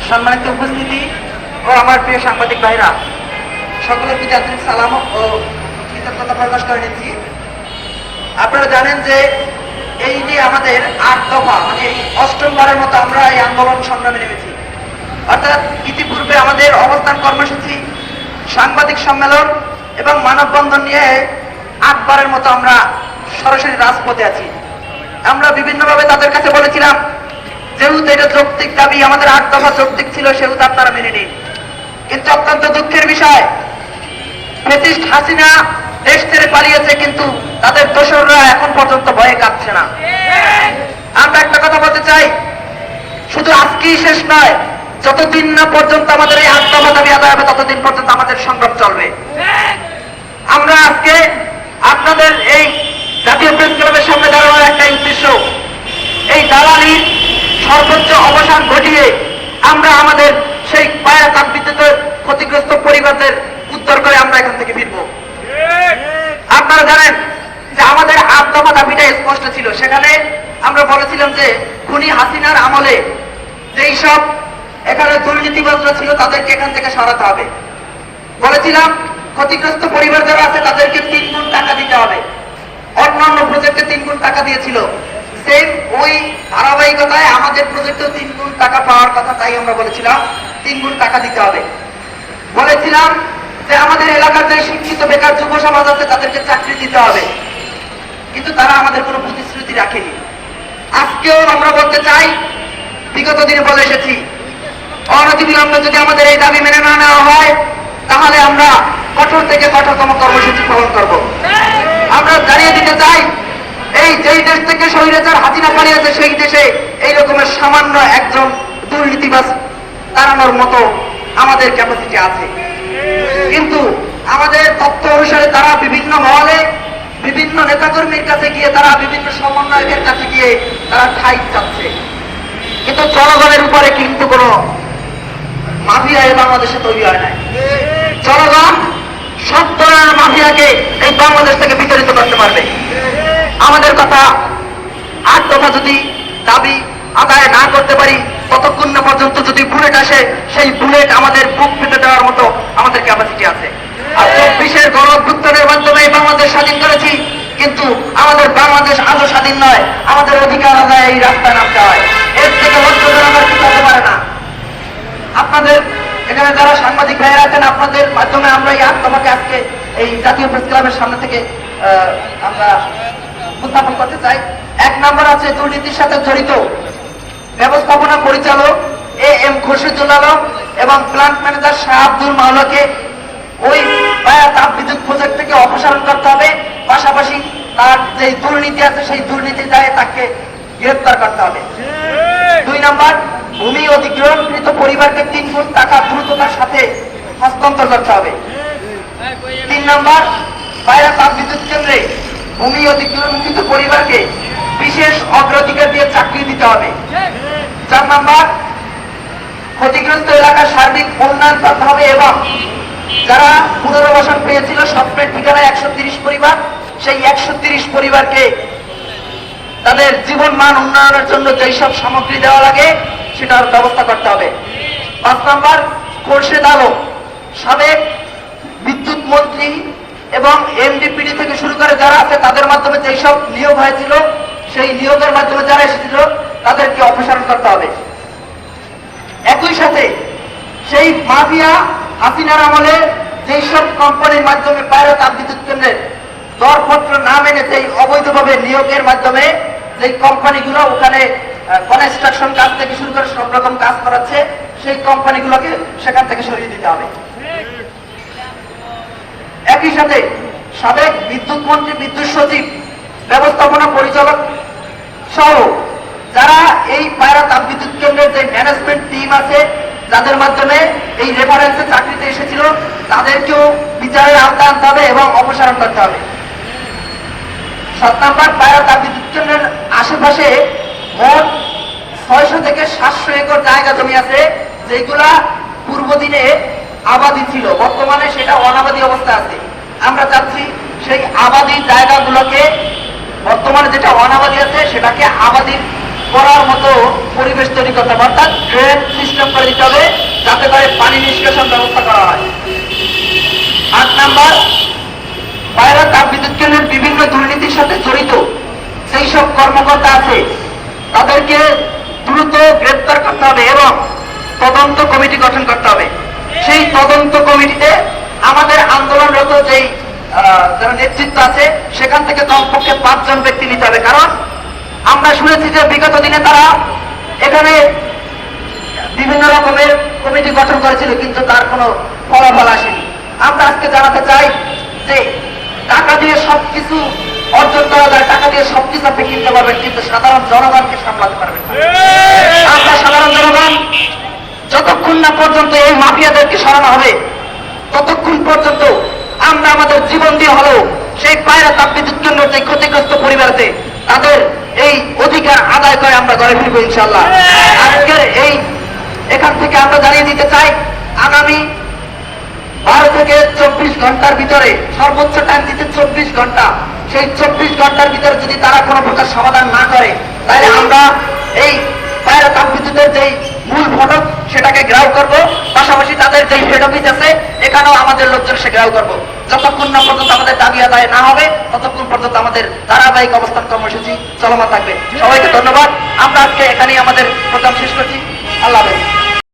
সম্মানিত উপস্থিতি ও আমার প্রিয় সাংবাদিক ভাইরা, সকলের প্রতি আন্তরিক সালাম ও কৃতজ্ঞতা প্রকাশ করে নিচ্ছি। আপনারা জানেন যে এই যে আমাদের ৮ দফা মানে অষ্টমবারের মতো আমরা এই আন্দোলন সংগ্রামে নেমেছি। অর্থাৎ ইতিপূর্বে আমাদের অবস্থান কর্মসূচি, সাংবাদিক সম্মেলন এবং মানববন্ধন নিয়ে ৮ বারের মতো আমরা সরাসরি রাজপথে আছি। আমরা বিভিন্নভাবে তাদের কাছে বলেছিলাম, যেহেতু এটা যৌক্তিক দাবি, আমাদের ৮ দফা যৌক্তিক ছিল, সেহেতু আপনারা মেনে নিন। কিন্তু অত্যন্ত দুঃখের বিষয়, ফ্যাসিস্ট হাসিনা দেশ ছেড়ে পালিয়েছে, কিন্তু তাদের দোসররা এখন পর্যন্ত ভয়ে কাঁপছে না। আমরা একটা কথা বলতে চাই, শুধু আজকেই শেষ নয়, যতদিন না পর্যন্ত আমাদের এই ৮ দফা দাবি আদায় হবে ততদিন পর্যন্ত আমাদের সংগ্রাম চলবে। আমরা আজকে আপনাদের এই জাতীয় প্রেস ক্লাবের সামনে দাঁড়ানোর একটাই উদ্দেশ্য, এই দালালির সর্বোচ্চ অবসান ঘটিয়ে আমরা আমাদের সেই পায়া তাপবিদ্যুৎ ক্ষতিগ্রস্ত পরিবারদের উদ্ধার করে আমরা এখান থেকে ফিরব। আপনারা জানেন যে আমাদের ৮ দফা দাবিটা স্পষ্ট ছিল। সেখানে আমরা বলেছিলাম যে খুনি হাসিনার আমলে যেই সব এখানে দুর্নীতিবাজরা ছিল তাদেরকে এখান থেকে সরাতে হবে। বলেছিলাম ক্ষতিগ্রস্ত পরিবার যারা আছে তাদেরকে ৩ গুণ টাকা দিতে হবে। অন্যান্য প্রজেক্টে ৩ গুণ টাকা দিয়েছিল, সেম ওই ধারাবাহিকতায় আমাদের প্রজেক্টেও ৩ গুণ টাকা পাওয়ার কথা, তাই আমরা বলেছিলাম ৩ গুণ টাকা দিতে হবে। বলেছিলাম যে আমাদের এলাকার যে শিক্ষিত বেকার যুব সমাজ আছে তাদেরকে চাকরি দিতে হবে, কিন্তু তারা আমাদের কোনো প্রতিশ্রুতি রাখেনি। আজকেও আমরা বলতে চাই, বিগত দিনে বলে এসেছি, অনতিবিলম্বে যদি আমাদের এই দাবি মেনে না নেওয়া হয় তাহলে আমরা কঠোর থেকে কঠোরতম কর্মসূচি পালন করব। আমরা জানিয়ে দিতে চাই, এই যেই দেশ থেকে স্বৈরাচার হাসিনা পালিয়েছে সেই দেশে এই রকমের সামান্য একজন দুর্নীতিবাজ তাড়ানোর মতো আমাদের ক্যাপাসিটি আছে। কিন্তু আমাদের তথ্য অনুসারে তারা বিভিন্ন মহলে বিভিন্ন নেতাকর্মীর কাছে গিয়ে, তারা বিভিন্ন সমন্বয়কের কাছে গিয়ে তারা ঠাই চাচ্ছে, কিন্তু জনগণের উপরে কিন্তু কোনো মাফিয়া এই বাংলাদেশে তৈরি হয় নাই। জনগণ সব ধরনের মাফিয়াকে এই বাংলাদেশ থেকে বিতাড়িত করতে পারবে। আমাদের কথা ৮ দফা যদি দাবি আদায় না করতে পারি, ততক্ষণ না পর্যন্ত যদি বুলেট আসে, সেই বুলেট আমাদের বুক পেতে দেওয়ার মতো আমাদের ক্যাপাসিটি আছে। আর ২৪-এর গণ অভ্যুত্থানের মাধ্যমে বাংলাদেশ স্বাধীন করেছি, কিন্তু আমাদের বাংলাদেশ আজও স্বাধীন নয়। আমাদের অধিকার আদায় এই রাস্তায় নামতে হয়, এর থেকে লজ্জাজনক কিছু হতে পারে না। আপনাদের এখানে যারা সাংবাদিক ভাইয়েরা আছেন, আপনাদের মাধ্যমে আমরা এই ৮ দফাকে আজকে এই জাতীয় প্রেস ক্লাবের সামনে থেকে আমরা উত্থাপন করতে চাই। ১ নম্বর আছে দুর্নীতির সাথে জড়িত ব্যবস্থাপনা পরিচালক AM খোরশেদুল আলম এবং প্ল্যান্ট ম্যানেজার শাহ আব্দুল মাওলাকে ওই তাপবিদ্যুৎ প্রজেক্ট থেকে অপসারণ করতে হবে। পাশাপাশি তার যে দুর্নীতি আছে সেই দুর্নীতি দায়ে তাকে গ্রেফতার করতে হবে। ২ নম্বর, ভূমি অধিগ্রহণকৃত পরিবারকে ৩ গুণ টাকা দ্রুততার সাথে হস্তান্তর করতে হবে। ৩ নম্বর, পায়রা তাপবিদ্যুৎ কেন্দ্রে ভূমি অধিগ্রহণকৃত পরিবারকে বিশেষ অগ্রাধিকার দিয়ে চাকরি দিতে হবে। ৪ নম্বর, ক্ষতিগ্রস্ত এলাকার সার্বিক উন্নয়ন করতে হবে এবং যারা পুনর্বাসন পেয়েছিল স্বপ্নের ঠিকানায় ১৩০ পরিবার, সেই ১৩০ পরিবারকে তাদের জীবন মান উন্নয়নের জন্য যেই সব সামগ্রী দেওয়া লাগে সেটার ব্যবস্থা করতে হবে। ৫ নম্বর, খোরশেদ আলম সাবেক বিদ্যুৎ মন্ত্রী এবং MDPD থেকে শুরু করে যারা আছে তাদের মাধ্যমে যেই সব নিয়োগ হয়েছিল, সেই নিয়োগের মাধ্যমে যারা এসেছিল তাদেরকে অপসারণ করতে হবে। একই সাথে সেই মাফিয়া হাসিনার আমলে যেই সব কোম্পানির মাধ্যমে পায়রা তাপবিদ্যুৎ কেন্দ্রের দরপত্র না মেনে সেই অবৈধভাবে নিয়োগের মাধ্যমে যেই কোম্পানিগুলো ওখানে কনস্ট্রাকশন কাজ থেকে শুরু করে সব রকম কাজ করাচ্ছে, সেই কোম্পানিগুলোকে সেখান থেকে সরিয়ে দিতে হবে। একই সাথে সাবেক বিদ্যুৎ মন্ত্রী, বিদ্যুৎ সচিব, ব্যবস্থাপনা পরিচালক সহ যারা এই পায়রা তাপবিদ্যুৎ কেন্দ্রের যে ম্যানেজমেন্ট টিম আছে, যাদের মাধ্যমে এই রেফারেন্সে চাকরিতে এসেছিল, তাদেরকেও বিচারের আওতায় আনতে হবে এবং অপসারণ করতে হবে। ৭ নম্বর, পায়রা তাপবিদ্যুৎ কেন্দ্রের আশেপাশে মোট ৬০০ থেকে ৭০০ একর জায়গা জমি আছে, যেগুলা পূর্বদিনে আবাদি ছিল, বর্তমানে সেটা অনাবাদি অবস্থা আছে। আমরা চাচ্ছি সেই আবাদি জায়গাগুলোকে, বর্তমানে যেটা অনাবাদি আছে সেটাকে আবাদি করার মতো পরিবেশ তৈরি করতে হবে, অর্থাৎ ড্রেন সিস্টেম করে দিতে হবে একেবারে পানি নিষ্কাশন ব্যবস্থা করা হয়। 8 নাম্বার, পায়রা তাপবিদ্যুৎ কেন্দ্রের বিভিন্ন দুর্নীতির সাথে জড়িত সেই সব কর্মকর্তা আছে তাদেরকে দ্রুত গ্রেপ্তার করতে হবে এবং তদন্ত কমিটি গঠন করতে হবে। সেই তদন্ত কমিটিতে আমাদের আন্দোলনরত যেই যারা নেতৃত্ব আছে সেখান থেকে কমপক্ষে 5 জন ব্যক্তি নিতে হবে, কারণ আমরা শুনেছি যে বিগত দিনে তারা এখানে বিভিন্ন রকমের কমিটি গঠন করেছিল কিন্তু তার কোনো ফলাফল আসেনি। আমরা আজকে জানাতে চাই যে টাকা দিয়ে সবকিছু অর্জন করা যায়, টাকা দিয়ে সবকিছু আপনি কিনতে পারবেন কিন্তু সাধারণ জনগণকে সামলাতে পারবেন না। আমরা সাধারণ জনগণ যতক্ষণ না পর্যন্ত এই মাফিয়াদেরকে সরানো হবে ততক্ষণ পর্যন্ত আমরা আমাদের জীবন দিয়ে হলেও সেই পায়রা তাপবিদ্যুৎ কেন্দ্রের যে ক্ষতিগ্রস্ত পরিবারতে তাদের এই অধিকার আদায় করে আমরা ঘরে ফিরবো ইনশাল্লাহ। আজকের এই এখান থেকে আমরা জানিয়ে দিতে চাই আগামী 12 থেকে 24 ঘন্টার ভিতরে, সর্বোচ্চ টাইম দিতে 24 ঘন্টা, সেই 24 ঘন্টার ভিতরে যদি তারা কোনো প্রকার সমাধান না করে তাহলে আমরা এই পায়রা তাপবিদ্যুতের যেই মূল ফটক সেটাকে ঘেরাও করব, পাশাপাশি তাদের যেই হেড অফিস আছে এখানেও আমাদের লোকজন সে ঘেরাও করবো। যতক্ষণ না পর্যন্ত আমাদের দাবি আদায় না হবে ততক্ষণ পর্যন্ত আমাদের ধারাবাহিক অবস্থান কর্মসূচি চলমান থাকবে। সবাইকে ধন্যবাদ। আমরা আজকে এখানেই আমাদের প্রোগ্রাম শেষ করছি। আল্লাহ হাফেজ।